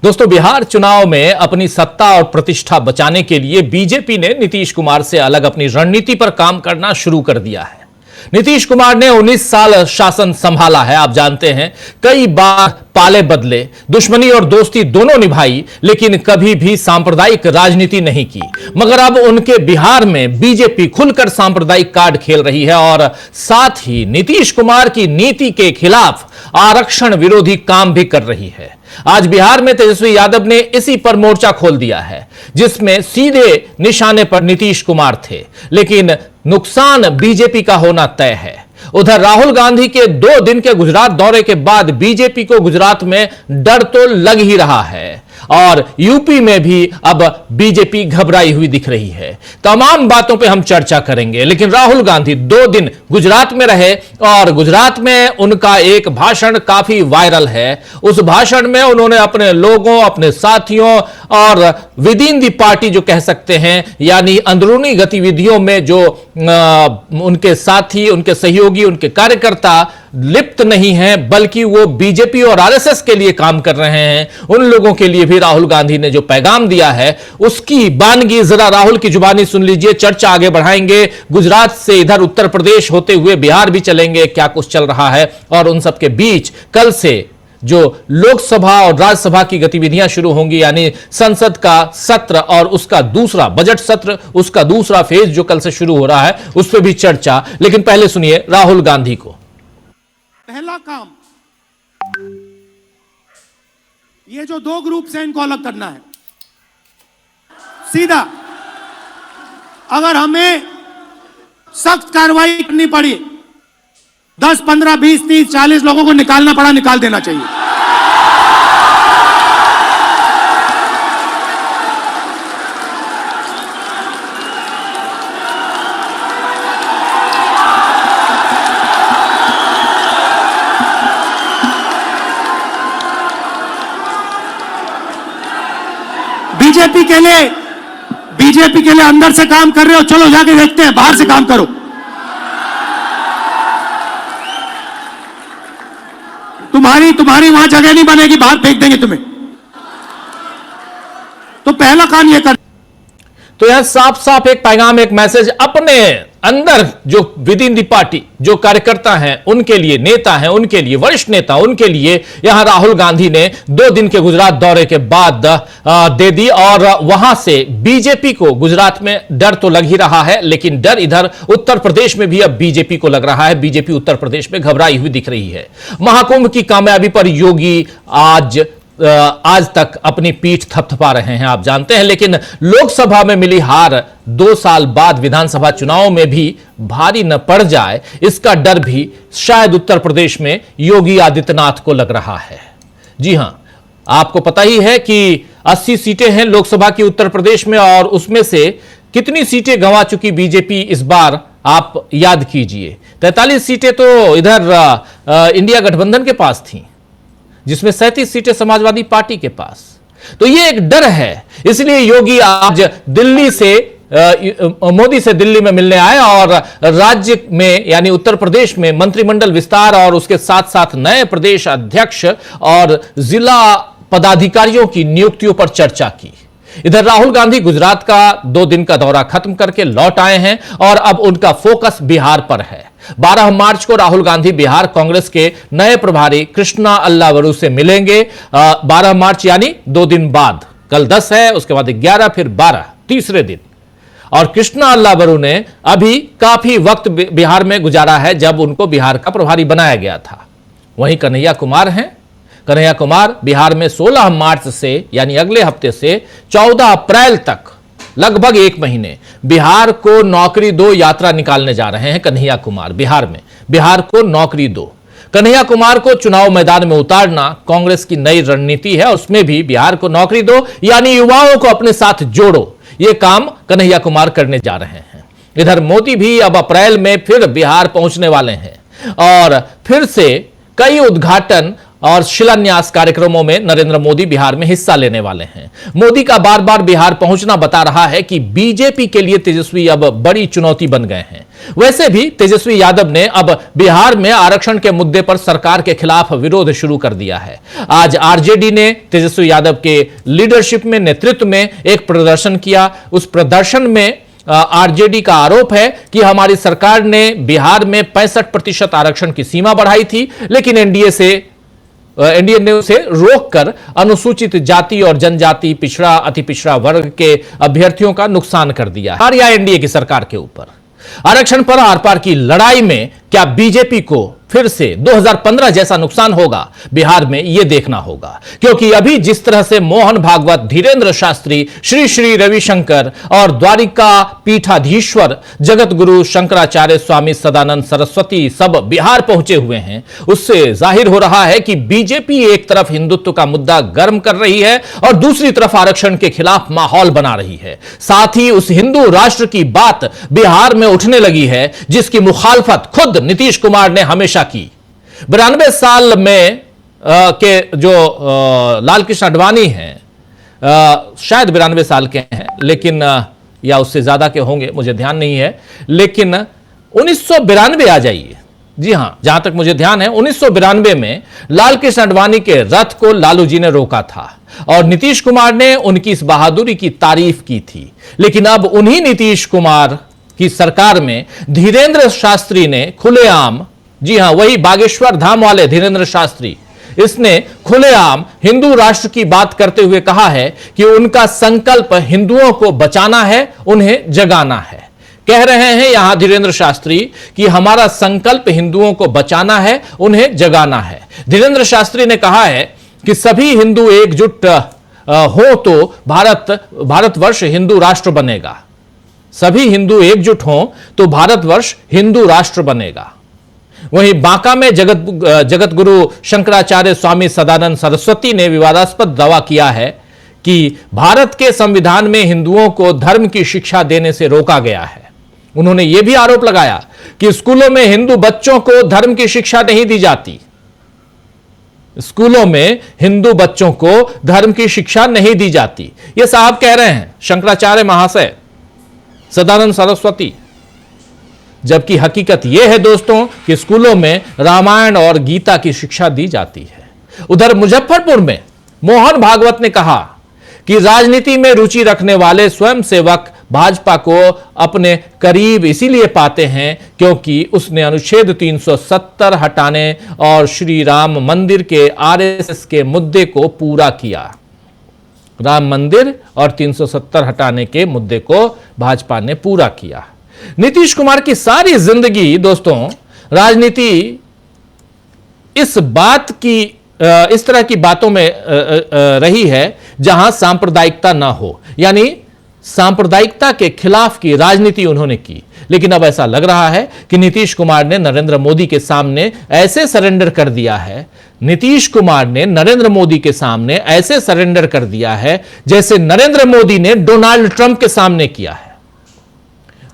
दोस्तों, बिहार चुनाव में अपनी सत्ता और प्रतिष्ठा बचाने के लिए बीजेपी ने नीतीश कुमार से अलग अपनी रणनीति पर काम करना शुरू कर दिया है। नीतीश कुमार ने 19 साल शासन संभाला है। आप जानते हैं, कई बार पाले बदले, दुश्मनी और दोस्ती दोनों निभाई, लेकिन कभी भी सांप्रदायिक राजनीति नहीं की। मगर अब उनके बिहार में बीजेपी खुलकर सांप्रदायिक कार्ड खेल रही है और साथ ही नीतीश कुमार की नीति के खिलाफ आरक्षण विरोधी काम भी कर रही है। आज बिहार में तेजस्वी यादव ने इसी पर मोर्चा खोल दिया है, जिसमें सीधे निशाने पर नीतीश कुमार थे, लेकिन नुकसान बीजेपी का होना तय है। उधर राहुल गांधी के 2 दिन के गुजरात दौरे के बाद बीजेपी को गुजरात में डर तो लग ही रहा है और यूपी में भी अब बीजेपी घबराई हुई दिख रही है। तमाम बातों पे हम चर्चा करेंगे, लेकिन राहुल गांधी 2 दिन गुजरात में रहे और गुजरात में उनका एक भाषण काफी वायरल है। उस भाषण में उन्होंने अपने लोगों, अपने साथियों और विद इन दी पार्टी जो कह सकते हैं, यानी अंदरूनी गतिविधियों में जो उनके साथी, उनके सहयोगी, उनके कार्यकर्ता लिप्त नहीं हैं, बल्कि वो बीजेपी और आरएसएस के लिए काम कर रहे हैं, उन लोगों के लिए भी राहुल गांधी ने जो पैगाम दिया है, उसकी बानगी जरा राहुल की जुबानी सुन लीजिए। चर्चा आगे बढ़ाएंगे, गुजरात से इधर उत्तर प्रदेश होते हुए बिहार भी चलेंगे, क्या कुछ चल रहा है। और उन सबके बीच कल से जो लोकसभा और राज्यसभा की गतिविधियां शुरू होंगी, यानी संसद का सत्र और उसका दूसरा बजट सत्र, उसका दूसरा फेज जो कल से शुरू हो रहा है, उस पर भी चर्चा। लेकिन पहले सुनिए राहुल गांधी को। पहला काम, ये जो 2 ग्रुप से इनको अलग करना है सीधा। अगर हमें सख्त कार्रवाई करनी पड़ी, 10, 15, 20, 30, 40 लोगों को निकालना पड़ा, निकाल देना चाहिए। बीजेपी के लिए अंदर से काम कर रहे हो, चलो जाके देखते हैं, बाहर से काम करो। तुम्हारी वहां जगह नहीं बनेगी, बाहर फेंक देंगे तुम्हें। तो पहला काम यह कर। तो यह साफ साफ एक पैगाम, एक मैसेज अपने अंदर जो विद इन दी पार्टी जो कार्यकर्ता हैं उनके लिए, नेता हैं उनके लिए, वरिष्ठ नेता उनके लिए यहां राहुल गांधी ने 2 दिन के गुजरात दौरे के बाद दे दी। और वहां से बीजेपी को गुजरात में डर तो लग ही रहा है, लेकिन डर इधर उत्तर प्रदेश में भी अब बीजेपी को लग रहा है। बीजेपी उत्तर प्रदेश में घबराई हुई दिख रही है। महाकुंभ की कामयाबी पर योगी आज तक अपनी पीठ थपथपा रहे हैं, आप जानते हैं, लेकिन लोकसभा में मिली हार 2 साल बाद विधानसभा चुनाव में भी भारी न पड़ जाए, इसका डर भी शायद उत्तर प्रदेश में योगी आदित्यनाथ को लग रहा है। जी हां, आपको पता ही है कि 80 सीटें हैं लोकसभा की उत्तर प्रदेश में, और उसमें से कितनी सीटें गंवा चुकी बीजेपी इस बार, आप याद कीजिए। 43 सीटें तो इधर इंडिया गठबंधन के पास थी, जिसमें 37 सीटें समाजवादी पार्टी के पास। तो ये एक डर है, इसलिए योगी आज दिल्ली से मोदी से दिल्ली में मिलने आए और राज्य में यानी उत्तर प्रदेश में मंत्रिमंडल विस्तार और उसके साथ साथ नए प्रदेश अध्यक्ष और जिला पदाधिकारियों की नियुक्तियों पर चर्चा की। इधर राहुल गांधी गुजरात का 2 दिन का दौरा खत्म करके लौट आए हैं और अब उनका फोकस बिहार पर है। 12 मार्च को राहुल गांधी बिहार कांग्रेस के नए प्रभारी कृष्णा अल्लावरू से मिलेंगे। 12 मार्च यानी 2 दिन बाद, कल 10 है, उसके बाद 11, फिर 12, तीसरे दिन। और कृष्णा अल्लावरू ने अभी काफी वक्त बिहार में गुजारा है, जब उनको बिहार का प्रभारी बनाया गया था। वहीं कन्हैया कुमार हैं। कन्हैया कुमार बिहार में 16 मार्च से यानी अगले हफ्ते से 14 अप्रैल तक लगभग 1 महीने बिहार को नौकरी दो यात्रा निकालने जा रहे हैं। कन्हैया कुमार बिहार में, बिहार को नौकरी दो। कन्हैया कुमार को चुनाव मैदान में उतारना कांग्रेस की नई रणनीति है, उसमें भी बिहार को नौकरी दो यानी युवाओं को अपने साथ जोड़ो, यह काम कन्हैया कुमार करने जा रहे हैं। इधर मोदी भी अब अप्रैल में फिर बिहार पहुंचने वाले हैं और फिर से कई उद्घाटन और शिलान्यास कार्यक्रमों में नरेंद्र मोदी बिहार में हिस्सा लेने वाले हैं। मोदी का बार बार बिहार पहुंचना बता रहा है कि बीजेपी के लिए तेजस्वी अब बड़ी चुनौती बन गए हैं। वैसे भी तेजस्वी यादव ने अब बिहार में आरक्षण के मुद्दे पर सरकार के खिलाफ विरोध शुरू कर दिया है। आज आरजेडी ने तेजस्वी यादव के लीडरशिप में, नेतृत्व में एक प्रदर्शन किया। उस प्रदर्शन में आरजेडी का आरोप है कि हमारी सरकार ने बिहार में 65% आरक्षण की सीमा बढ़ाई थी, लेकिन एनडीए ने उसे रोककर अनुसूचित जाति और जनजाति, पिछड़ा, अति पिछड़ा वर्ग के अभ्यर्थियों का नुकसान कर दिया है। या एनडीए की सरकार के ऊपर आरक्षण पर आर पार की लड़ाई में क्या बीजेपी को फिर से 2015 जैसा नुकसान होगा बिहार में, यह देखना होगा। क्योंकि अभी जिस तरह से मोहन भागवत, धीरेन्द्र शास्त्री, श्री श्री रविशंकर और द्वारिका पीठाधीश्वर जगत गुरु शंकराचार्य स्वामी सदानंद सरस्वती सब बिहार पहुंचे हुए हैं, उससे जाहिर हो रहा है कि बीजेपी एक तरफ हिंदुत्व का मुद्दा गर्म कर रही है और दूसरी तरफ आरक्षण के खिलाफ माहौल बना रही है। साथ ही उस हिंदू राष्ट्र की बात बिहार में उठने लगी है जिसकी मुखालफत खुद नीतीश कुमार ने हमेशा की। 92 साल में के जो लाल कृष्ण आडवाणी हैं, शायद 92 साल के हैं, लेकिन या उससे ज्यादा के होंगे, मुझे ध्यान नहीं है, लेकिन 1992 आ जाइए। जी हां, जहां तक मुझे ध्यान है 1992 में लाल कृष्ण आडवाणी के रथ को लालू जी ने रोका था और नीतीश कुमार ने उनकी इस बहादुरी की तारीफ की थी। लेकिन अब उन्हीं नीतीश कुमार की सरकार में धीरेन्द्र शास्त्री ने खुलेआम, जी हां, वही बागेश्वर धाम वाले धीरेन्द्र शास्त्री, इसने खुलेआम हिंदू राष्ट्र की बात करते हुए कहा है कि उनका संकल्प हिंदुओं को बचाना है, उन्हें जगाना है। कह रहे हैं यहां धीरेन्द्र शास्त्री कि हमारा संकल्प हिंदुओं को बचाना है, उन्हें जगाना है। धीरेन्द्र शास्त्री ने कहा है कि सभी हिंदू एकजुट हो तो भारतवर्ष हिंदू राष्ट्र बनेगा। सभी हिंदू एकजुट हों तो भारतवर्ष हिंदू राष्ट्र बनेगा। वहीं बांका में जगत गुरु शंकराचार्य स्वामी सदानंद सरस्वती ने विवादास्पद दावा किया है कि भारत के संविधान में हिंदुओं को धर्म की शिक्षा देने से रोका गया है। उन्होंने यह भी आरोप लगाया कि स्कूलों में हिंदू बच्चों को धर्म की शिक्षा नहीं दी जाती। स्कूलों में हिंदू बच्चों को धर्म की शिक्षा नहीं दी जाती, यह साहब कह रहे हैं, शंकराचार्य महाशय सदानंद सरस्वती। जबकि हकीकत यह है दोस्तों कि स्कूलों में रामायण और गीता की शिक्षा दी जाती है। उधर मुजफ्फरपुर में मोहन भागवत ने कहा कि राजनीति में रुचि रखने वाले स्वयंसेवक भाजपा को अपने करीब इसीलिए पाते हैं क्योंकि उसने अनुच्छेद 370 हटाने और श्री राम मंदिर के आरएसएस के मुद्दे को पूरा किया। राम मंदिर और 370 हटाने के मुद्दे को भाजपा ने पूरा किया। नीतीश कुमार की सारी जिंदगी दोस्तों राजनीति इस तरह की बातों में रही है जहां सांप्रदायिकता ना हो, यानी सांप्रदायिकता के खिलाफ की राजनीति उन्होंने की। लेकिन अब ऐसा लग रहा है कि नीतीश कुमार ने नरेंद्र मोदी के सामने ऐसे सरेंडर कर दिया है, नीतीश कुमार ने नरेंद्र मोदी के सामने ऐसे सरेंडर कर दिया है जैसे नरेंद्र मोदी ने डोनाल्ड ट्रंप के सामने किया है।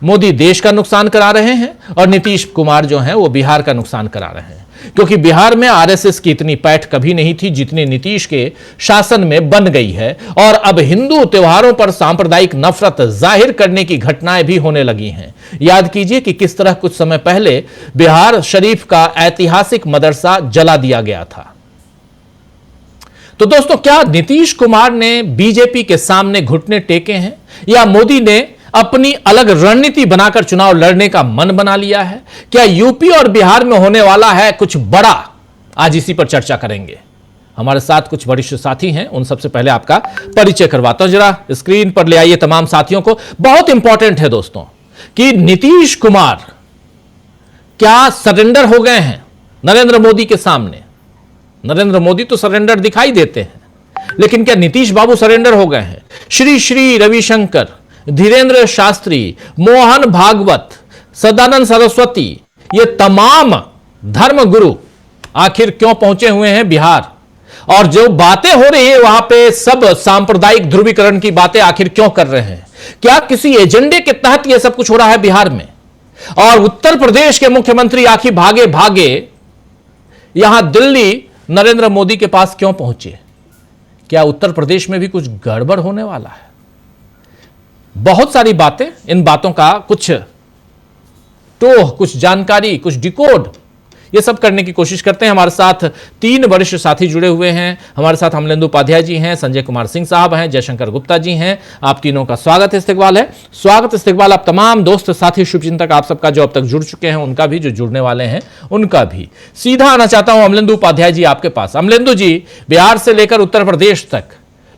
मोदी देश का नुकसान करा रहे हैं और नीतीश कुमार जो हैं वो बिहार का नुकसान करा रहे हैं, क्योंकि बिहार में आरएसएस की इतनी पैठ कभी नहीं थी जितनी नीतीश के शासन में बन गई है। और अब हिंदू त्योहारों पर सांप्रदायिक नफरत जाहिर करने की घटनाएं भी होने लगी हैं। याद कीजिए कि किस तरह कुछ समय पहले बिहार शरीफ का ऐतिहासिक मदरसा जला दिया गया था। तो दोस्तों, क्या नीतीश कुमार ने बीजेपी के सामने घुटने टेके हैं या मोदी ने अपनी अलग रणनीति बनाकर चुनाव लड़ने का मन बना लिया है? क्या यूपी और बिहार में होने वाला है कुछ बड़ा? आज इसी पर चर्चा करेंगे। हमारे साथ कुछ वरिष्ठ साथी हैं, उन सबसे पहले आपका परिचय करवाता हूं। जरा स्क्रीन पर ले आइए तमाम साथियों को। बहुत इंपॉर्टेंट है दोस्तों कि नीतीश कुमार क्या सरेंडर हो गए हैं नरेंद्र मोदी के सामने? नरेंद्र मोदी तो सरेंडर दिखाई देते हैं, लेकिन क्या नीतीश बाबू सरेंडर हो गए हैं? श्री श्री रविशंकर, धीरेन्द्र शास्त्री, मोहन भागवत, सदानंद सरस्वती, ये तमाम धर्म गुरु आखिर क्यों पहुंचे हुए हैं बिहार? और जो बातें हो रही है वहां पे सब सांप्रदायिक ध्रुवीकरण की बातें आखिर क्यों कर रहे हैं? क्या किसी एजेंडे के तहत यह सब कुछ हो रहा है बिहार में? और उत्तर प्रदेश के मुख्यमंत्री आखिर भागे भागे यहां दिल्ली नरेंद्र मोदी के पास क्यों पहुंचे? क्या उत्तर प्रदेश में भी कुछ गड़बड़ होने वाला है? बहुत सारी बातें, इन बातों का कुछ टोह, कुछ जानकारी, कुछ डिकोड, ये सब करने की कोशिश करते हैं। हमारे साथ 3 वरिष्ठ साथी जुड़े हुए हैं। हमारे साथ अमलेंदु उपाध्याय जी हैं, संजय कुमार सिंह साहब हैं, जयशंकर गुप्ता जी हैं। आप तीनों का स्वागत इस्तकबाल है। स्वागत इस्तकबाल आप तमाम दोस्त साथी शुभचिंतक आप सबका जो अब तक जुड़ चुके हैं उनका भी, जो जुड़ने वाले हैं उनका भी। सीधा आना चाहता हूं अमलेंदु उपाध्याय जी आपके पास। अमलेंदु जी, बिहार से लेकर उत्तर प्रदेश तक,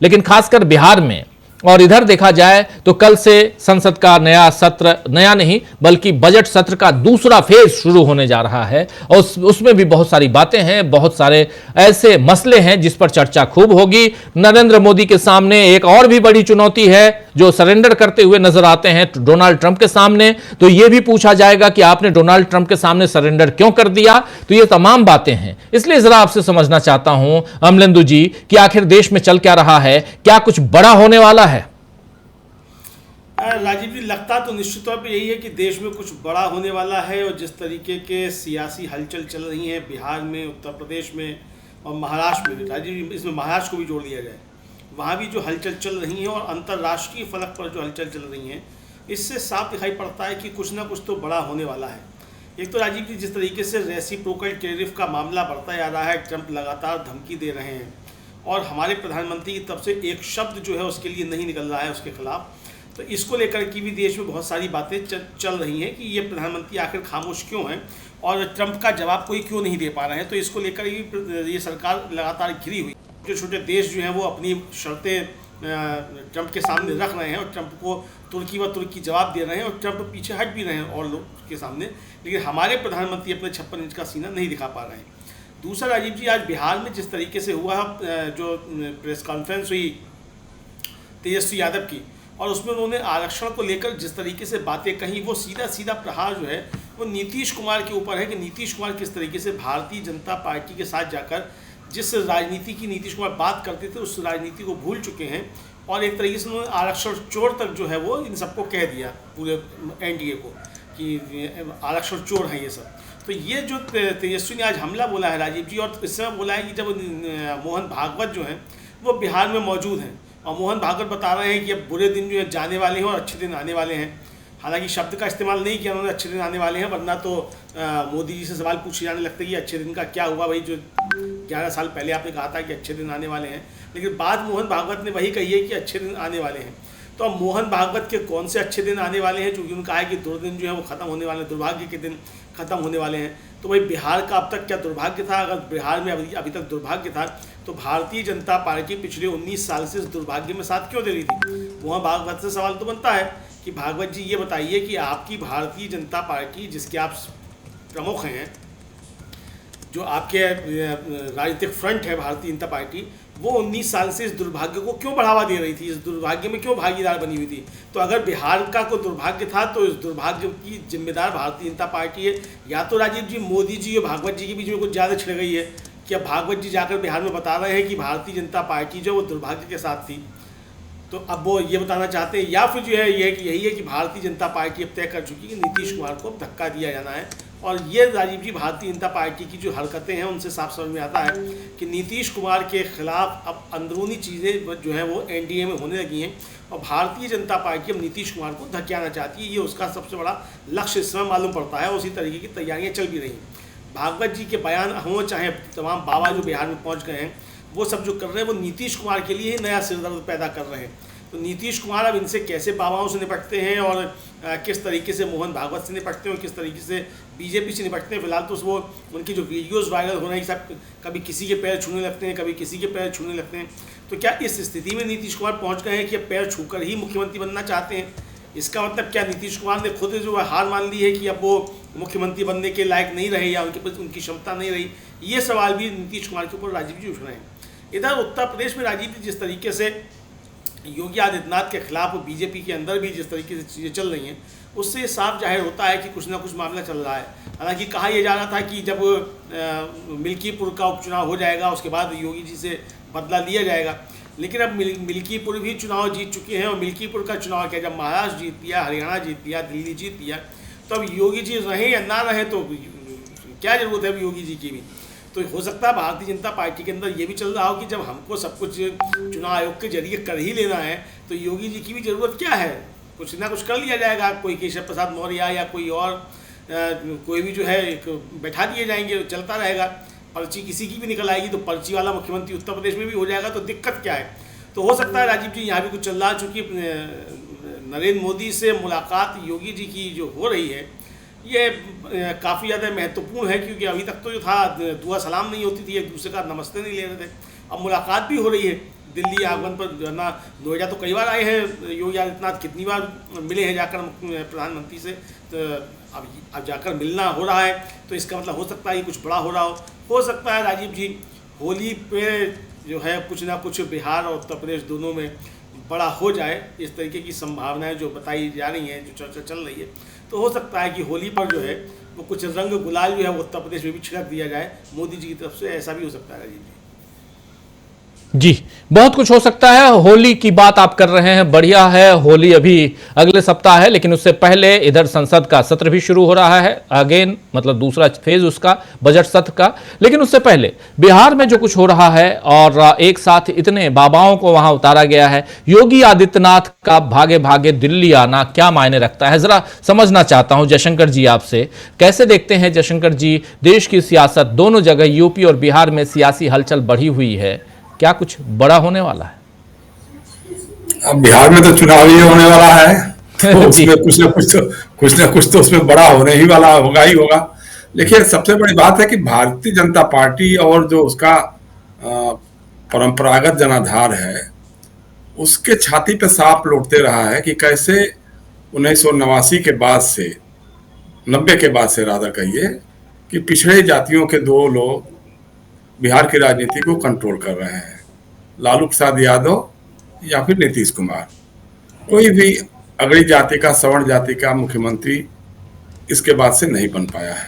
लेकिन खासकर बिहार में और इधर देखा जाए तो कल से संसद का नया सत्र, नया नहीं बल्कि बजट सत्र का दूसरा फेज शुरू होने जा रहा है और उसमें भी बहुत सारी बातें हैं, बहुत सारे ऐसे मसले हैं जिस पर चर्चा खूब होगी। नरेंद्र मोदी के सामने एक और भी बड़ी चुनौती है जो सरेंडर करते हुए नजर आते हैं डोनाल्ड ट्रंप के सामने। तो यह भी पूछा जाएगा कि आपने डोनाल्ड ट्रंप के सामने सरेंडर क्यों कर दिया। तो ये तमाम बातें हैं, इसलिए जरा आपसे समझना चाहता हूं अमलेंदु जी कि आखिर देश में चल क्या रहा है, क्या कुछ बड़ा होने वाला है? राजीव जी, लगता तो निश्चित तौर पे यही है कि देश में कुछ बड़ा होने वाला है और जिस तरीके के सियासी हलचल चल रही है बिहार में, उत्तर प्रदेश में और महाराष्ट्र में, राजीव जी इसमें महाराष्ट्र को भी जोड़ लिया जाए, वहाँ भी जो हलचल चल रही है और अंतर्राष्ट्रीय फलक पर जो हलचल चल रही है, इससे साफ दिखाई पड़ता है कि कुछ ना कुछ तो बड़ा होने वाला है। एक तो राजीव जी जिस तरीके से रेसिप्रोकल टैरिफ का मामला बढ़ता जा रहा है, ट्रंप लगातार धमकी दे रहे हैं और हमारे प्रधानमंत्री की तरफ से एक शब्द जो है उसके लिए नहीं निकल रहा है उसके खिलाफ। तो इसको लेकर की भी देश में बहुत सारी बातें चल रही हैं कि ये प्रधानमंत्री आखिर खामोश क्यों हैं और ट्रंप का जवाब कोई क्यों नहीं दे पा रहे हैं। तो इसको लेकर ही ये सरकार लगातार घिरी हुई। छोटे छोटे देश जो हैं वो अपनी शर्तें ट्रंप के सामने रख रहे हैं और ट्रंप को तुर्की जवाब दे रहे हैं और ट्रंप पीछे हट भी रहे हैं और लोग के सामने, लेकिन हमारे प्रधानमंत्री अपने 56 इंच का सीना नहीं दिखा पा रहे हैं। दूसरा राजीव जी, आज बिहार में जिस तरीके से हुआ जो प्रेस कॉन्फ्रेंस हुई तेजस्वी यादव की और उसमें उन्होंने आरक्षण को लेकर जिस तरीके से बातें कही, वो सीधा प्रहार जो है वो नीतीश कुमार के ऊपर है कि नीतीश कुमार किस तरीके से भारतीय जनता पार्टी के साथ जाकर जिस राजनीति की नीतीश कुमार बात करते थे उस राजनीति को भूल चुके हैं और एक तरीके से उन्होंने आरक्षण चोर तक जो है वो इन सबको कह दिया, पूरे एनडीए को, कि आरक्षण चोर हैं ये सब। तो ये जो तेजस्वी ने आज हमला बोला है राजीव जी, और इस समय बोला है कि जब मोहन भागवत जो हैं वो बिहार में मौजूद हैं और मोहन भागवत बता रहे हैं कि अब बुरे दिन जो है जाने वाले हैं और अच्छे दिन आने वाले हैं। हालांकि शब्द का इस्तेमाल नहीं किया उन्होंने, अच्छे दिन आने वाले हैं, वरना तो मोदी जी से सवाल पूछे जाने लगते कि अच्छे दिन का क्या हुआ भाई, जो 11 साल पहले आपने कहा था कि अच्छे दिन आने वाले हैं, लेकिन बाद मोहन भागवत ने वही कही है कि अच्छे दिन आने वाले हैं। तो अब मोहन भागवत के कौन से अच्छे दिन आने वाले हैं, क्योंकि उन्होंने कहा है कि दुर्दिन जो है वो ख़त्म होने वाले हैं, दुर्भाग्य के दिन ख़त्म होने वाले हैं। तो भाई बिहार का अब तक क्या दुर्भाग्य था? अगर बिहार में अभी तक दुर्भाग्य था तो भारतीय जनता पार्टी पिछले 19 साल से इस दुर्भाग्य में साथ क्यों दे रही थी? वहाँ भागवत से सवाल तो बनता है कि भागवत जी ये बताइए कि आपकी भारतीय जनता पार्टी जिसके आप प्रमुख हैं, जो आपके राजनीतिक फ्रंट है भारतीय जनता पार्टी, वो 19 साल से इस दुर्भाग्य को क्यों बढ़ावा दे रही थी, इस दुर्भाग्य में क्यों भागीदार बनी हुई थी? तो अगर बिहार का कोई दुर्भाग्य था तो इस दुर्भाग्य की जिम्मेदार भारतीय जनता पार्टी है। या तो राजीव जी मोदी जी और भागवत जी के बीच में कुछ ज़्यादा छिड़ गई है कि अब भागवत जी जाकर बिहार में बता रहे हैं कि भारतीय जनता पार्टी जो वो दुर्भाग्य के साथ थी, तो अब वो ये बताना चाहते हैं, या फिर जो है ये कि यही है कि भारतीय जनता पार्टी अब तय कर चुकी है कि नीतीश कुमार को अब धक्का दिया जाना है। और ये राजीव जी भारतीय जनता पार्टी की जो हरकतें हैं उनसे साफ समझ में आता है कि नीतीश कुमार के खिलाफ अब अंदरूनी चीज़ें जो हैं वो एनडीए में होने लगी हैं और भारतीय जनता पार्टी अब नीतीश कुमार को धकेलना चाहती है। ये उसका सबसे बड़ा लक्ष्य इस समय मालूम पड़ता है। उसी तरीके की तैयारियाँ चल भी रही हैं। भागवत जी के बयान हों चाहे तमाम बाबा जो बिहार में पहुँच गए हैं, वो सब जो कर रहे हैं वो नीतीश कुमार के लिए ही नया सिरदर्द पैदा कर रहे हैं। तो नीतीश कुमार अब इनसे कैसे बाबाओं से निपटते हैं और किस तरीके से मोहन भागवत से निपटते हैं और किस तरीके से बीजेपी से निपटते हैं। फिलहाल तो वो उनकी जो वीडियोस वायरल हो रहे हैं सब कभी किसी के पैर छूने लगते हैं, कभी किसी के पैर छूने लगते हैं। तो क्या इस स्थिति में नीतीश कुमार पहुंच गए हैं कि अब पैर छूकर ही मुख्यमंत्री बनना चाहते हैं? इसका मतलब क्या नीतीश कुमार ने खुद जो हार मान ली है कि अब वो मुख्यमंत्री बनने के लायक नहीं रहे या उनके पास उनकी क्षमता नहीं रही? ये सवाल भी नीतीश कुमार के ऊपर राजीव जी उठ रहे हैं। इधर उत्तर प्रदेश में राजीव जी जिस तरीके से योगी आदित्यनाथ के खिलाफ बीजेपी के अंदर भी जिस तरीके से चीज़ें चल रही हैं, उससे साफ जाहिर होता है कि कुछ ना कुछ मामला चल रहा है। हालांकि कहा यह जा रहा था कि जब मिल्कीपुर का उपचुनाव हो जाएगा उसके बाद योगी जी से बदला लिया जाएगा, लेकिन अब मिल्कीपुर भी चुनाव जीत चुके हैं और मिल्कीपुर का चुनाव क्या, जब महाराष्ट्र जीत लिया, हरियाणा जीत लिया, दिल्ली जीत लिया, तो अब योगी जी रहें या ना रहें तो क्या ज़रूरत है अब योगी जी की भी। तो हो सकता है भारतीय जनता पार्टी के अंदर ये भी चल रहा हो कि जब हमको सब कुछ चुनाव आयोग के जरिए कर ही लेना है तो योगी जी की भी ज़रूरत क्या है, कुछ ना कुछ कर लिया जाएगा, कोई केशव प्रसाद मौर्य या कोई और कोई भी जो है एक बैठा दिए जाएंगे, चलता रहेगा। पर्ची किसी की भी निकल आएगी तो पर्ची वाला मुख्यमंत्री उत्तर प्रदेश में भी हो जाएगा, तो दिक्कत क्या है। तो हो सकता है राजीव जी यहाँ भी कुछ चल रहा है, चूँकि नरेंद्र मोदी से मुलाकात योगी जी की जो हो रही है ये काफ़ी ज़्यादा महत्वपूर्ण है, क्योंकि अभी तक तो जो था दुआ सलाम नहीं होती थी, एक दूसरे का नमस्ते नहीं ले रहे थे। अब मुलाकात भी हो रही है दिल्ली आगमन पर, जो है ना नोएडा तो कई बार आए हैं योगी आदित्यनाथ, कितनी बार मिले हैं जाकर प्रधानमंत्री से, तो अब जाकर मिलना हो रहा है, तो इसका मतलब हो सकता है कि कुछ बड़ा हो सकता है राजीव जी होली पे जो है कुछ ना कुछ बिहार और उत्तर प्रदेश दोनों में बड़ा हो जाए, इस तरीके की संभावनाएं जो बताई जा रही हैं, जो चर्चा चल रही है। तो हो सकता है कि होली पर जो है वो कुछ रंग गुलाल जो है वो उत्तर प्रदेश में भी छिड़क दिया जाए मोदी जी की तरफ से, ऐसा भी हो सकता है राजीव जी। जी, बहुत कुछ हो सकता है। होली की बात आप कर रहे हैं, बढ़िया है। होली अभी अगले सप्ताह है, लेकिन उससे पहले इधर संसद का सत्र भी शुरू हो रहा है, अगेन मतलब दूसरा फेज उसका बजट सत्र का। लेकिन उससे पहले बिहार में जो कुछ हो रहा है और एक साथ इतने बाबाओं को वहां उतारा गया है, योगी आदित्यनाथ का भागे भागे दिल्ली आना क्या मायने रखता है, जरा समझना चाहता हूं जयशंकर जी आपसे। कैसे देखते हैं जयशंकर जी, देश की सियासत दोनों जगह यूपी और बिहार में सियासी हलचल बढ़ी हुई है, क्या कुछ बड़ा होने वाला है? अब बिहार में तो चुनाव ही होने वाला है, तो उसमें कुछ ना कुछ तो उसमें बड़ा होने ही वाला होगा ही होगा। लेकिन सबसे बड़ी बात है कि भारतीय जनता पार्टी और जो उसका परंपरागत जनाधार है उसके छाती पे सांप लौटते रहा है कि कैसे 1989 के बाद से, 90 के बाद से रादर कहिए, कि पिछड़े जातियों के दो लोग बिहार की राजनीति को कंट्रोल कर रहे हैं, लालू प्रसाद यादव या फिर नीतीश कुमार। कोई भी अगड़ी जाति का, सवर्ण जाति का मुख्यमंत्री इसके बाद से नहीं बन पाया है।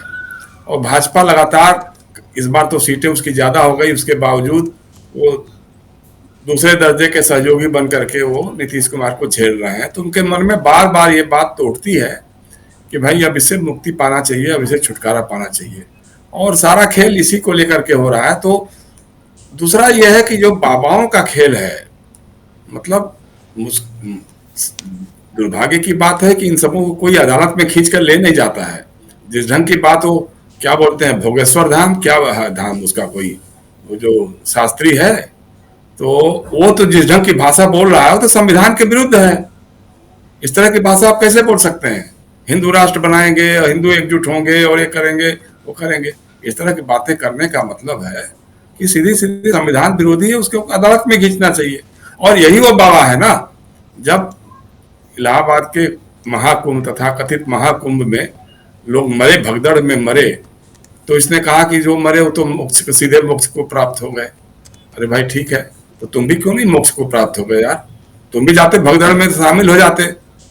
और भाजपा लगातार, इस बार तो सीटें उसकी ज्यादा हो गई, उसके बावजूद वो दूसरे दर्जे के सहयोगी बन करके वो नीतीश कुमार को झेल रहे हैं। तो उनके मन में बार बार ये बात तो उठती है कि भाई अब इससे मुक्ति पाना चाहिए, अब इसे छुटकारा पाना चाहिए, और सारा खेल इसी को लेकर के हो रहा है। तो दूसरा यह है कि जो बाबाओं का खेल है, मतलब दुर्भाग्य की बात है कि इन सबों को कोई अदालत में खींच कर ले नहीं जाता है। जिस ढंग की बात हो, क्या बोलते हैं, भोगेश्वर धाम, क्या धाम उसका कोई, वो जो शास्त्री है, तो वो तो जिस ढंग की भाषा बोल रहा है वो तो संविधान के विरुद्ध है। इस तरह की भाषा आप कैसे बोल सकते हैं? हिंदू राष्ट्र बनाएंगे, हिंदू एकजुट होंगे और ये करेंगे वो करेंगे, इस तरह की बातें करने का मतलब है कि सीधी सीधी संविधान विरोधी है, उसको अदालत में खींचना चाहिए। और यही वो बाबा है ना, जब इलाहाबाद के महाकुंभ तथा कथित महाकुंभ में लोग मरे, भगदड़ में मरे, तो इसने कहा कि जो मरे वो तो मोक्ष, सीधे मोक्ष को प्राप्त हो गए। अरे भाई ठीक है, तो तुम भी क्यों नहीं मोक्ष को प्राप्त हो गए यार? तुम भी जाते भगदड़ में शामिल हो जाते,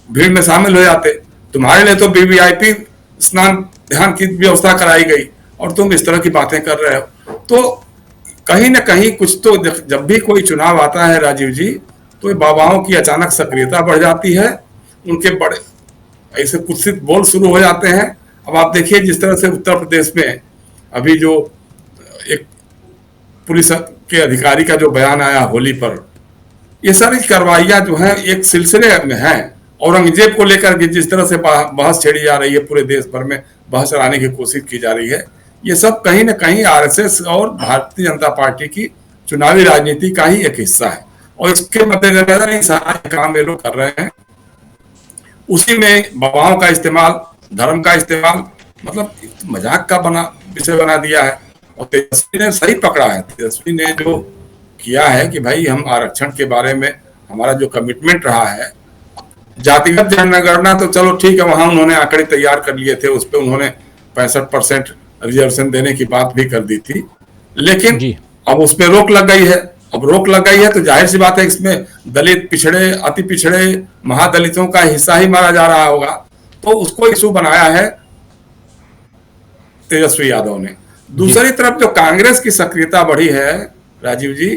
भीड़ में शामिल हो जाते। तुम्हारे लिए तो वीवीआईपी स्नान ध्यान की व्यवस्था कराई गई और तुम इस तरह की बातें कर रहे हो। तो कहीं ना कहीं कुछ तो, जब भी कोई चुनाव आता है राजीव जी, तो बाबाओं की अचानक सक्रियता बढ़ जाती है, उनके बड़े ऐसे कुत्सित बोल शुरू हो जाते हैं। अब आप देखिए जिस तरह से उत्तर प्रदेश में अभी जो एक पुलिस के अधिकारी का जो बयान आया होली पर, ये सारी कार्रवाइयां जो है एक सिलसिले में हैं। औरंगजेब को लेकर के जिस तरह से बहस छेड़ी जा रही है, पूरे देश भर में बहस चलाने की कोशिश की जा रही है, ये सब कहीं ना कहीं आरएसएस और भारतीय जनता पार्टी की चुनावी राजनीति का ही एक हिस्सा है। और इसके मद्देनजर ये सारे काम ये लोग कर रहे हैं। उसी में बाबाओं का इस्तेमाल, धर्म का इस्तेमाल, मतलब मजाक का विषय बना दिया है। और तेजस्वी ने सही पकड़ा है, तेजस्वी ने जो किया है कि भाई हम आरक्षण के बारे में हमारा जो कमिटमेंट रहा है, जातिगत जनगणना तो चलो ठीक है, वहां उन्होंने आंकड़े तैयार कर लिए थे, उस पर उन्होंने 65% रिजर्वेशन देने की बात भी कर दी थी, लेकिन अब उस पर रोक लग गई है। अब रोक लग गई है तो जाहिर सी बात है इसमें दलित, पिछड़े, अति पिछड़े, महादलितों का हिस्सा ही मारा जा रहा होगा। तो उसको इशू बनाया है तेजस्वी यादव ने। दूसरी तरफ जो कांग्रेस की सक्रियता बढ़ी है राजीव जी,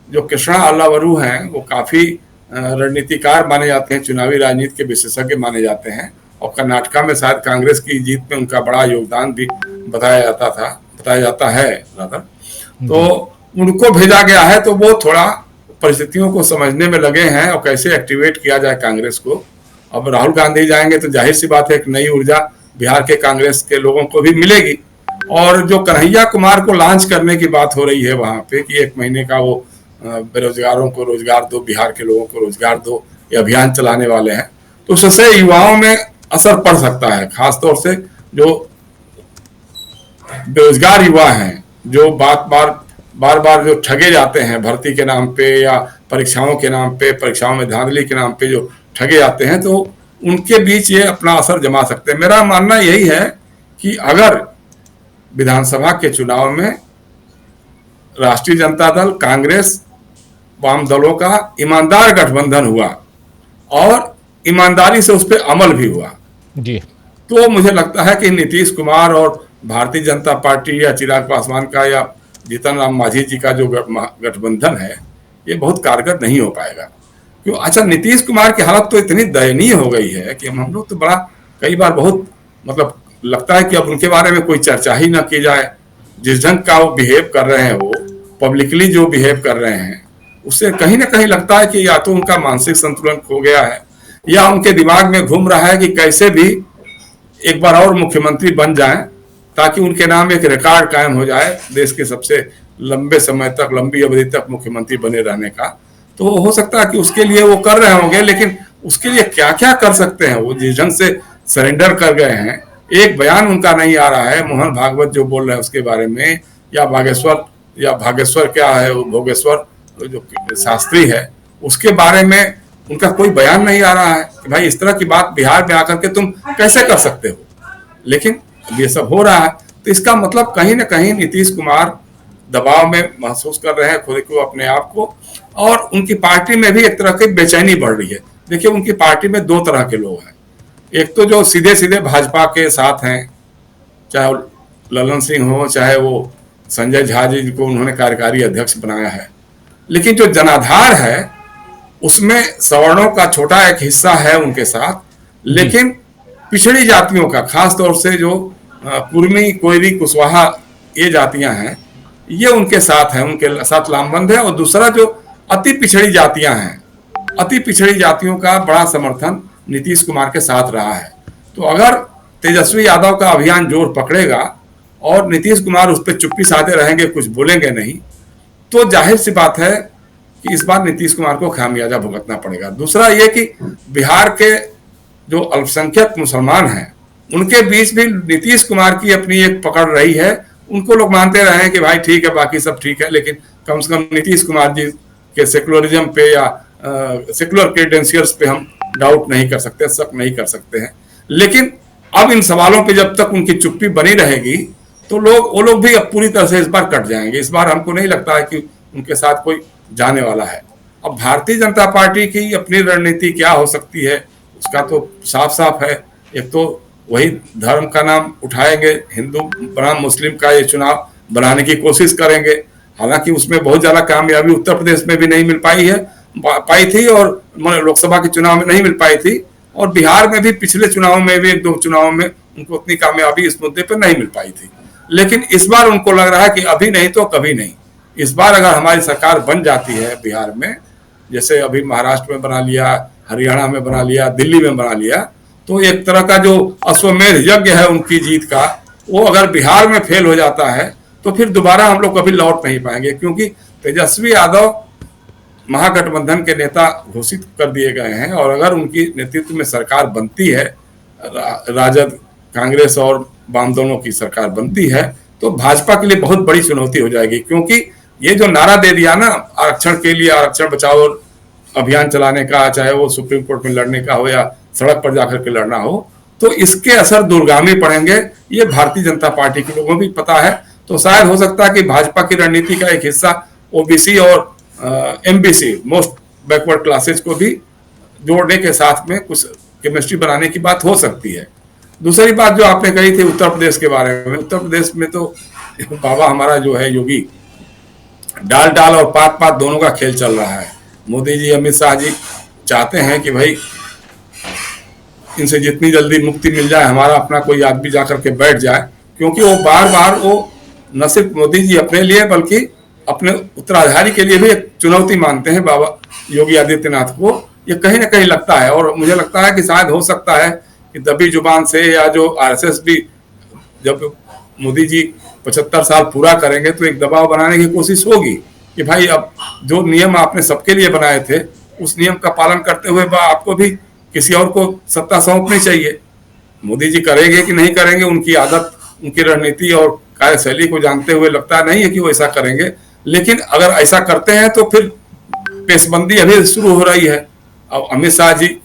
जो कृष्णा अल्लावरू हैं, वो काफी रणनीतिकार माने जाते हैं, चुनावी राजनीति के विशेषज्ञ माने जाते हैं, और कर्नाटका में शायद कांग्रेस की जीत में उनका बड़ा योगदान भी बताया जाता है रादर। तो उनको भेजा गया है, तो वो थोड़ा परिस्थितियों को समझने में लगे हैं और कैसे एक्टिवेट किया जाए कांग्रेस को। अब राहुल गांधी जाएंगे तो जाहिर सी बात है एक नई ऊर्जा बिहार के कांग्रेस के लोगों को भी मिलेगी। और जो कन्हैया कुमार को लॉन्च करने की बात हो रही है वहां पे कि 1 महीने का वो बेरोजगारों को रोजगार दो, बिहार के लोगों को रोजगार दो, ये अभियान चलाने वाले हैं, तो उससे युवाओं में असर पड़ सकता है। खासतौर से जो बेरोजगार युवा हैं, जो बार बार जो ठगे जाते हैं भर्ती के नाम पे या परीक्षाओं के नाम पे, परीक्षाओं में धांधली के नाम पे जो ठगे जाते हैं, तो उनके बीच ये अपना असर जमा सकते हैं। मेरा मानना यही है कि अगर विधानसभा के चुनाव में राष्ट्रीय जनता दल, कांग्रेस, वाम दलों का ईमानदार गठबंधन हुआ और ईमानदारी से उस पर अमल भी हुआ जी, तो मुझे लगता है कि नीतीश कुमार और भारतीय जनता पार्टी या चिराग पासवान का या जीतन राम मांझी जी का जो गठबंधन है ये बहुत कारगर नहीं हो पाएगा। क्यों? अच्छा, नीतीश कुमार की हालत तो इतनी दयनीय हो गई है कि हम लोग तो बड़ा कई बार बहुत मतलब लगता है कि अब उनके बारे में कोई चर्चा ही ना की जाए। जिस ढंग का वो बिहेव कर रहे हैं, वो पब्लिकली जो बिहेव कर रहे हैं, उससे कहीं ना कहीं लगता है कि या तो उनका मानसिक संतुलन खो गया है या उनके दिमाग में घूम रहा है कि कैसे भी एक बार और मुख्यमंत्री बन जाएं ताकि उनके नाम एक रिकॉर्ड कायम हो जाए देश के सबसे लंबे समय तक, लंबी अवधि तक मुख्यमंत्री बने रहने का। तो हो सकता है कि उसके लिए वो कर रहे होंगे, लेकिन उसके लिए क्या क्या कर सकते हैं वो जिस ढंग से सरेंडर कर गए हैं। एक बयान उनका नहीं आ रहा है, मोहन भागवत जो बोल रहे हैं उसके बारे में, या भागेश्वर क्या है वो भोगेश्वर जो शास्त्री है उसके बारे में उनका कोई बयान नहीं आ रहा है कि भाई इस तरह की बात बिहार में आकर के तुम कैसे कर सकते हो। लेकिन ये सब हो रहा है, तो इसका मतलब कहीं ना कहीं नीतीश कुमार दबाव में महसूस कर रहे हैं खुद को, अपने आप को, और उनकी पार्टी में भी एक तरह की बेचैनी बढ़ रही है। देखिए, उनकी पार्टी में 2 तरह के लोग हैं। एक तो जो सीधे सीधे भाजपा के साथ हैं, चाहे ललन सिंह हो, चाहे वो संजय झा जी को उन्होंने कार्यकारी अध्यक्ष बनाया है, लेकिन जो जनाधार है उसमें सवर्णों का छोटा एक हिस्सा है उनके साथ, लेकिन पिछड़ी जातियों का, खास तौर से जो कुर्मी, कोयरी, कुशवाहा ये जातियां हैं, ये उनके साथ हैं, उनके साथ लामबंद है। और दूसरा जो अति पिछड़ी जातियां हैं, अति पिछड़ी जातियों का बड़ा समर्थन नीतीश कुमार के साथ रहा है। तो अगर तेजस्वी यादव का अभियान जोर पकड़ेगा और नीतीश कुमार उस पर चुप्पी साधे रहेंगे, कुछ बोलेंगे नहीं, तो जाहिर सी बात है कि इस बार नीतीश कुमार को खामियाजा भुगतना पड़ेगा। दूसरा ये कि बिहार के जो अल्पसंख्यक मुसलमान हैं उनके बीच भी नीतीश कुमार की अपनी एक पकड़ रही है। उनको लोग मानते रहे हैं कि भाई ठीक है, बाकी सब ठीक है, लेकिन कम से कम नीतीश कुमार जी के सेकुलरिज्म पे या सेकुलर क्रेडेंशियल्स पे हम डाउट नहीं कर सकते, शक नहीं कर सकते हैं। लेकिन अब इन सवालों पे जब तक उनकी चुप्पी बनी रहेगी तो वो लोग भी अब पूरी तरह से इस बार कट जाएंगे। इस बार हमको नहीं लगता है कि उनके साथ कोई जाने वाला है। अब भारतीय जनता पार्टी की अपनी रणनीति क्या हो सकती है उसका तो साफ साफ है। एक तो वही धर्म का नाम उठाएंगे, हिंदू बनाम मुस्लिम का ये चुनाव बनाने की कोशिश करेंगे। हालांकि उसमें बहुत ज्यादा कामयाबी उत्तर प्रदेश में भी नहीं मिल पाई थी और लोकसभा के चुनाव में नहीं मिल पाई थी, और बिहार में भी पिछले चुनाव में भी 1-2 चुनावों में उनको उतनी कामयाबी इस मुद्दे पर नहीं मिल पाई थी। लेकिन इस बार उनको लग रहा है कि अभी नहीं तो कभी नहीं। इस बार अगर हमारी सरकार बन जाती है बिहार में, जैसे अभी महाराष्ट्र में बना लिया, हरियाणा में बना लिया, दिल्ली में बना लिया, तो एक तरह का जो अश्वमेध यज्ञ है उनकी जीत का, वो अगर बिहार में फेल हो जाता है तो फिर दोबारा हम लोग कभी लौट नहीं पाएंगे। क्योंकि तेजस्वी यादव महागठबंधन के नेता घोषित कर दिए गए हैं, और अगर उनकी नेतृत्व में सरकार बनती है, राजद, कांग्रेस और वाम दोनों की सरकार बनती है, तो भाजपा के लिए बहुत बड़ी चुनौती हो जाएगी। क्योंकि ये जो नारा दे दिया ना आरक्षण के लिए, आरक्षण बचाओ अभियान चलाने का, चाहे वो सुप्रीम कोर्ट में लड़ने का हो या सड़क पर जाकर के लड़ना हो, तो इसके असर दूरगामी पड़ेंगे। ये भारतीय जनता पार्टी के लोगों को भी पता है। तो शायद हो सकता है कि भाजपा की रणनीति का एक हिस्सा ओबीसी और एमबीसी, मोस्ट बैकवर्ड क्लासेज को भी जोड़ने के साथ में कुछ केमिस्ट्री बनाने की बात हो सकती है। दूसरी बात जो आपने कही थी उत्तर प्रदेश के बारे में, उत्तर प्रदेश में तो बाबा हमारा जो है योगी, डाल और पात दोनों का खेल चल रहा है। मोदी जी, अमित शाह जी चाहते हैं कि भाई इनसे जितनी जल्दी मुक्ति मिल जाए, हमारा अपना कोई आदमी जाकर के बैठ जाए, क्योंकि वो बार बार वो न सिर्फ मोदी जी अपने लिए बल्कि अपने उत्तराधिकारी के लिए भी एक चुनौती मानते हैं बाबा योगी आदित्यनाथ को। ये कहीं ना कहीं लगता है, और मुझे लगता है कि शायद हो सकता है कि दबी जुबान से, या जो आरएसएस भी जब मोदी जी 75 साल पूरा करेंगे तो एक दबाव बनाने की कोशिश होगी कि भाई अब जो नियम आपने सबके लिए बनाए थे उस नियम का पालन करते हुए आपको भी किसी और को सत्ता सौंपनी चाहिए। मोदी जी करेंगे कि नहीं करेंगे, उनकी आदत, उनकी रणनीति और कार्यशैली को जानते हुए लगता नहीं है कि वो ऐसा करेंगे। लेकिन अगर ऐसा करते हैं तो फिर पेशबंदी अभी शुरू हो रही है। अब अमित शाह जी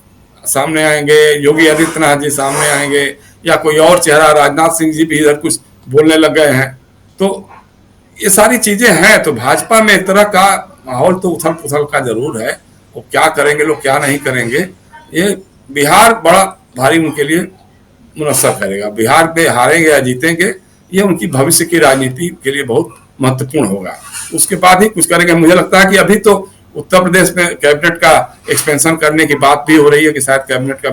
सामने आएंगे, योगी आदित्यनाथ जी सामने आएंगे, या कोई और चेहरा, राजनाथ सिंह जी भी इधर कुछ बोलने लग गए हैं। तो ये सारी चीजें हैं। तो भाजपा में एक तरह का माहौल तो उथल पुथल का जरूर है। वो क्या करेंगे लोग, क्या नहीं करेंगे, ये बिहार बड़ा भारी उनके लिए मुनस्सर करेगा। बिहार में हारेंगे या जीतेंगे, ये उनकी भविष्य की राजनीति के लिए बहुत महत्वपूर्ण होगा। उसके बाद ही कुछ करेंगे। मुझे लगता है कि अभी तो उत्तर प्रदेश में कैबिनेट का एक्सपेंशन करने की बात भी हो रही है कि शायद कैबिनेट का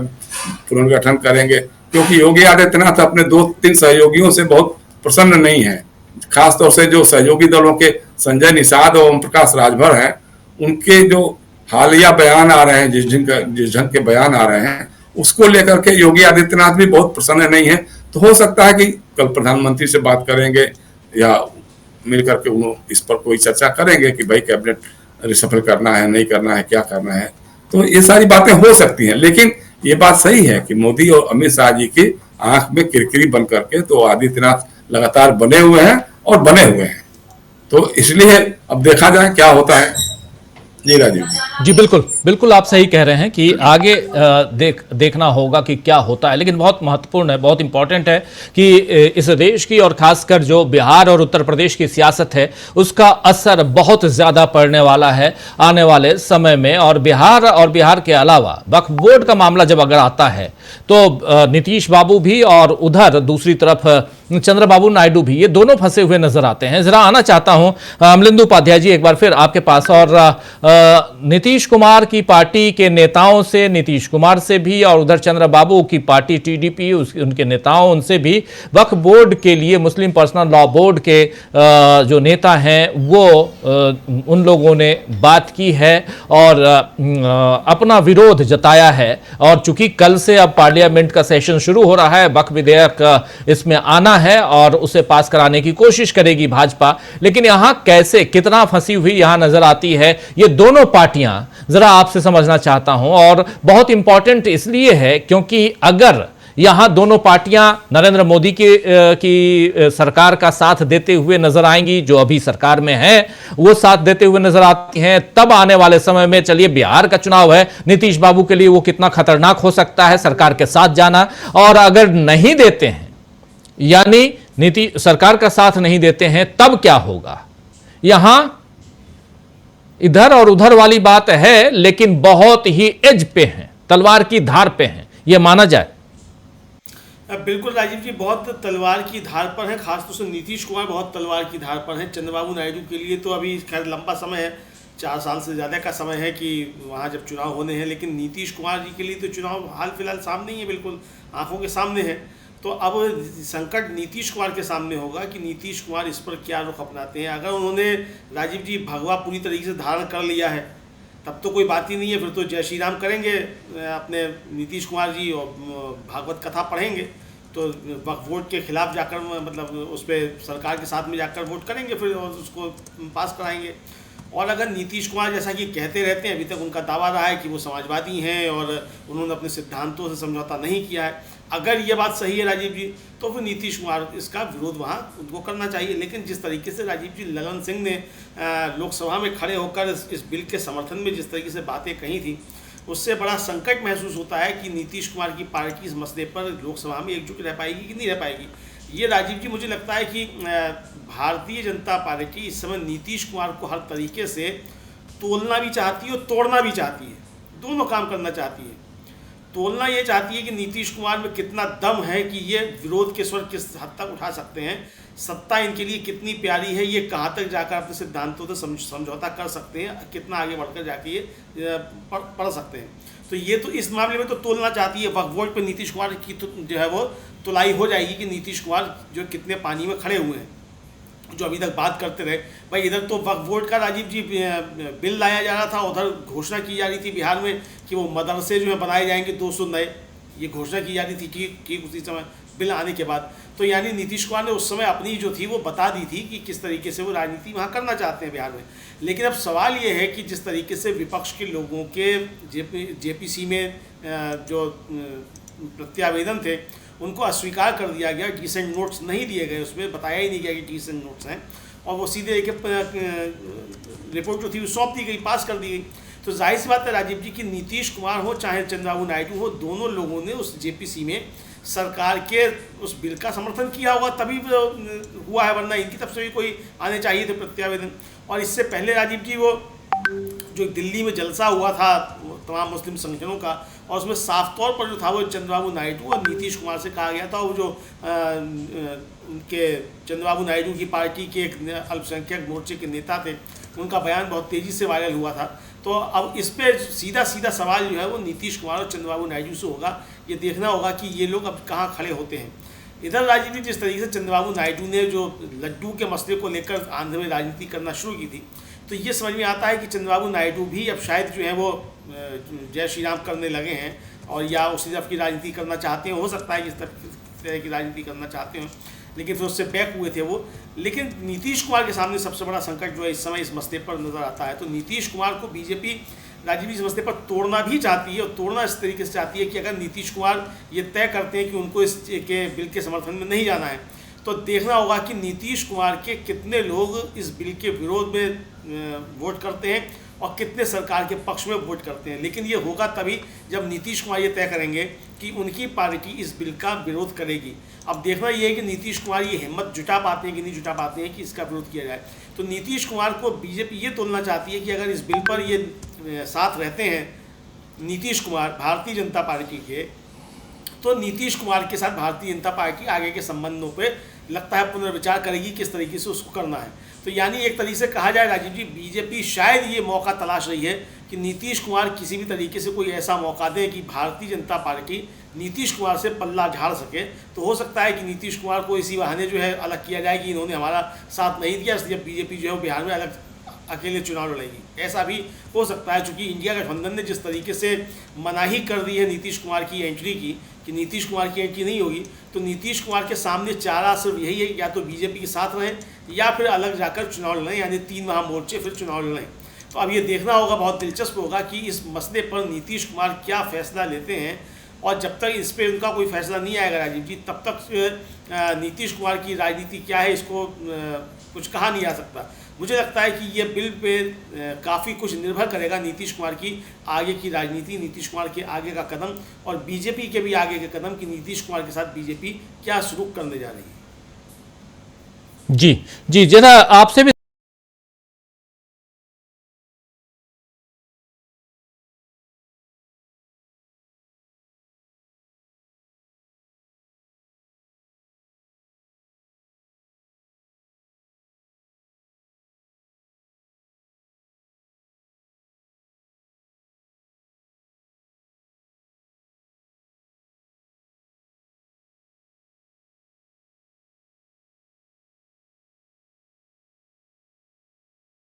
पुनर्गठन करेंगे, क्योंकि योगी आदित्यनाथ अपने 2-3 सहयोगियों से बहुत प्रसन्न नहीं है। खासतौर से जो सहयोगी दलों के संजय निषाद और ओम प्रकाश राजभर हैं, उनके जो हालिया बयान आ रहे हैं, जिस ढंग के बयान आ रहे हैं, उसको लेकर के योगी आदित्यनाथ भी बहुत प्रसन्न नहीं है। तो हो सकता है कि कल प्रधानमंत्री से बात करेंगे या मिलकर के उन्होंने इस पर कोई चर्चा करेंगे कि भाई कैबिनेट रिशफल करना है, नहीं करना है, क्या करना है। तो ये सारी बातें हो सकती हैं। लेकिन ये बात सही है कि मोदी और अमित शाह जी की आंख में किरकिरी बन करके तो आदित्यनाथ लगातार बने हुए हैं और बने हुए हैं। तो इसलिए अब देखा जाए क्या होता है। जी राजीव जी, बिल्कुल बिल्कुल आप सही कह रहे हैं कि आगे देखना होगा कि क्या होता है। लेकिन बहुत महत्वपूर्ण है, बहुत इंपॉर्टेंट है कि इस देश की और खासकर जो बिहार और उत्तर प्रदेश की सियासत है उसका असर बहुत ज़्यादा पड़ने वाला है आने वाले समय में। और बिहार के अलावा वक्फ बोर्ड का मामला जब अगर आता है तो नीतीश बाबू भी और उधर दूसरी तरफ चंद्रबाबू नायडू भी, ये दोनों फंसे हुए नजर आते हैं। जरा आना चाहता हूं अमलिंदु उपाध्याय जी एक बार फिर आपके पास, और नीतीश कुमार की पार्टी के नेताओं से, नीतीश कुमार से भी, और उधर चंद्रबाबू की पार्टी टीडीपी उनके नेताओं, उनसे भी वक्फ बोर्ड के लिए मुस्लिम पर्सनल लॉ बोर्ड के जो नेता हैं वो उन लोगों ने बात की है और अपना विरोध जताया है। और चूंकि कल से अब पार्लियामेंट का सेशन शुरू हो रहा है, वक्फ विधेयक इसमें आना है और उसे पास कराने की कोशिश करेगी भाजपा। लेकिन यहां कैसे, कितना फंसी हुई यहां नजर आती है ये दोनों पार्टियां, जरा आपसे समझना चाहता हूं। और बहुत इंपॉर्टेंट इसलिए है क्योंकि अगर यहां दोनों पार्टियां नरेंद्र मोदी की सरकार का साथ देते हुए नजर आएंगी, जो अभी सरकार में है वो साथ देते हुए नजर आती हैं, तब आने वाले समय में, चलिए बिहार का चुनाव है, नीतीश बाबू के लिए वो कितना खतरनाक हो सकता है सरकार के साथ जाना। और अगर नहीं देते हैं, यानी सरकार का साथ नहीं देते हैं, तब क्या होगा। यहां इधर और उधर वाली बात है, लेकिन बहुत ही एज पे हैं, तलवार की धार पे हैं, यह माना जाए। बिल्कुल राजीव जी, बहुत तलवार की धार पर है। खासतौर से नीतीश कुमार बहुत तलवार की धार पर है। चंद्रबाबू नायडू के लिए तो अभी खैर लंबा समय है, 4 साल से ज़्यादा का समय है कि वहाँ जब चुनाव होने हैं। लेकिन नीतीश कुमार जी के लिए तो चुनाव हाल फिलहाल सामने ही है, बिल्कुल आंखों के सामने है। तो अब संकट नीतीश कुमार के सामने होगा कि नीतीश कुमार इस पर क्या रुख अपनाते हैं। अगर उन्होंने राजीव जी भगवा पूरी तरीके से धारण कर लिया है तब तो कोई बात ही नहीं है, फिर तो जय श्री राम करेंगे अपने नीतीश कुमार जी और भागवत कथा पढ़ेंगे, तो वक्फ बोर्ड के खिलाफ जाकर, मतलब उस पर सरकार के साथ में जाकर वोट करेंगे फिर और उसको पास कराएंगे। और अगर नीतीश कुमार जैसा कि कहते रहते हैं, अभी तक उनका दावा रहा है कि वो समाजवादी हैं और उन्होंने अपने सिद्धांतों से समझौता नहीं किया है, अगर ये बात सही है राजीव जी, तो फिर नीतीश कुमार इसका विरोध वहाँ उनको करना चाहिए। लेकिन जिस तरीके से राजीव जी ललन सिंह ने लोकसभा में खड़े होकर इस बिल के समर्थन में जिस तरीके से बातें कही थी, उससे बड़ा संकट महसूस होता है कि नीतीश कुमार की पार्टी इस मसले पर लोकसभा में एकजुट रह पाएगी कि नहीं रह पाएगी। ये राजीव जी मुझे लगता है कि भारतीय जनता पार्टी इस समय नीतीश कुमार को हर तरीके से तोलना भी चाहती है और तोड़ना भी चाहती है, दोनों काम करना चाहती है। तोलना ये चाहती है कि नीतीश कुमार में कितना दम है कि ये विरोध के स्वर किस हद तक उठा सकते हैं, सत्ता इनके लिए कितनी प्यारी है, ये कहाँ तक जाकर अपने सिद्धांतों से समझौता कर सकते हैं, कितना आगे बढ़कर जाके ये पढ़ सकते हैं। तो ये तो इस मामले में तो तोलना चाहती है। वक्फ बोर्ड पर नीतीश कुमार की जो है वो तुलाई हो जाएगी कि नीतीश कुमार जो कितने पानी में खड़े हुए हैं। जो अभी तक बात करते रहे। भाई इधर तो वक्फ बोर्ड का राजीव जी बिल लाया जा रहा था, उधर घोषणा की जा रही थी बिहार में कि वो मदरसे जो है बनाए जाएंगे 200 नए, ये घोषणा की जा रही थी कि उसी समय बिल आने के बाद। तो यानी नीतीश कुमार ने उस समय अपनी जो थी वो बता दी थी कि किस तरीके से वो राजनीति वहाँ करना चाहते हैं बिहार में। लेकिन अब सवाल ये है कि जिस तरीके से विपक्ष के लोगों के जेपीसी में जो प्रत्यावेदन थे उनको अस्वीकार कर दिया गया, डिसेंट नोट्स नहीं दिए गए, उसमें बताया ही नहीं गया कि डिसेंट नोट्स हैं, और वो सीधे एक रिपोर्ट जो थी वो सौंप दी गई, पास कर दी गई। तो जाहिर सी बात है राजीव जी कि नीतीश कुमार हो चाहे चंद्रबाबू नायडू हो, दोनों लोगों ने उस जेपीसी में सरकार के उस बिल का समर्थन किया होगा, तभी हुआ है, वरना इनकी तरफ से भी कोई आने चाहिए थे प्रत्यावेदन। और इससे पहले राजीव जी वो जो दिल्ली में जलसा हुआ था तमाम मुस्लिम संगठनों का, और उसमें साफ तौर पर जो था वो चंद्रबाबू नायडू और नीतीश कुमार से कहा गया था, वो जो उनके चंद्रबाबू नायडू की पार्टी के एक अल्पसंख्यक मोर्चे के नेता थे, उनका बयान बहुत तेज़ी से वायरल हुआ था। तो अब इस पे सीधा सीधा सवाल जो है वो नीतीश कुमार और चंद्रबाबू नायडू से होगा, ये देखना होगा कि ये लोग अब कहाँ खड़े होते हैं। इधर राजनीति जिस तरीके से चंद्रबाबू नायडू ने जो लड्डू के मसले को लेकर आंध्र में राजनीति करना शुरू की थी, तो ये समझ में आता है कि चंद्रबाबू नायडू भी अब शायद जो है वो जय श्री राम करने लगे हैं, और या उसी तरफ की राजनीति करना चाहते हैं, हो सकता है इस तरह की राजनीति करना चाहते हैं, लेकिन फिर उससे बैक हुए थे वो। लेकिन नीतीश कुमार के सामने सबसे बड़ा संकट जो है इस समय इस मसले पर नज़र आता है। तो नीतीश कुमार को बीजेपी राजीव इस मसले पर तोड़ना भी चाहती है, और तोड़ना इस तरीके से चाहती है कि अगर नीतीश कुमार ये तय करते हैं कि उनको इस के बिल के समर्थन में नहीं जाना है, तो देखना होगा कि नीतीश कुमार के कितने लोग इस बिल के विरोध में वोट करते हैं और कितने सरकार के पक्ष में वोट करते हैं। लेकिन ये होगा तभी जब नीतीश कुमार ये तय करेंगे कि उनकी पार्टी इस बिल का विरोध करेगी। अब देखना ये है कि नीतीश कुमार ये हिम्मत जुटा पाते हैं कि नहीं जुटा पाते हैं कि इसका विरोध किया जाए। तो नीतीश कुमार को बीजेपी ये तोड़ना चाहती है कि अगर इस बिल पर ये साथ रहते हैं नीतीश कुमार भारतीय जनता पार्टी के, तो नीतीश कुमार के साथ भारतीय जनता पार्टी आगे के संबंधों पे लगता है पुनर्विचार करेगी किस तरीके से उसको करना है। तो यानी एक तरीके से कहा जाए राजीव जी, बीजेपी शायद ये मौका तलाश रही है कि नीतीश कुमार किसी भी तरीके से कोई ऐसा मौका दें कि भारतीय जनता पार्टी नीतीश कुमार से पल्ला झाड़ सके। तो हो सकता है कि नीतीश कुमार को इसी बहाने जो है अलग किया जाए कि इन्होंने हमारा साथ नहीं दिया, इसलिए बीजेपी जो है वो बिहार में अलग अकेले चुनाव लड़ेगी, ऐसा भी हो सकता है। चूँकि इंडिया गठबंधन ने जिस तरीके से मनाही कर दी है नीतीश कुमार की एंट्री की कि नीतीश कुमार की एंट्री नहीं होगी, तो नीतीश कुमार के सामने चारा सिर्फ यही है, या तो बीजेपी के साथ रहें या फिर अलग जाकर चुनाव लड़ें, यानी 3 महामोर्चे फिर चुनाव लड़ें। तो अब ये देखना होगा, बहुत दिलचस्प होगा कि इस मसले पर नीतीश कुमार क्या फैसला लेते हैं, और जब तक इस पर उनका कोई फैसला नहीं आएगा राजीव जी, तब तक नीतीश कुमार की राजनीति क्या है इसको कुछ कहा नहीं जा सकता। मुझे लगता है कि ये बिल पे काफ़ी कुछ निर्भर करेगा नीतीश कुमार की आगे की राजनीति, नीतीश कुमार के आगे का कदम, और बीजेपी के भी आगे के कदम कि नीतीश कुमार के साथ बीजेपी क्या शुरू करने जा रही है। जी जी, जरा आपसे भी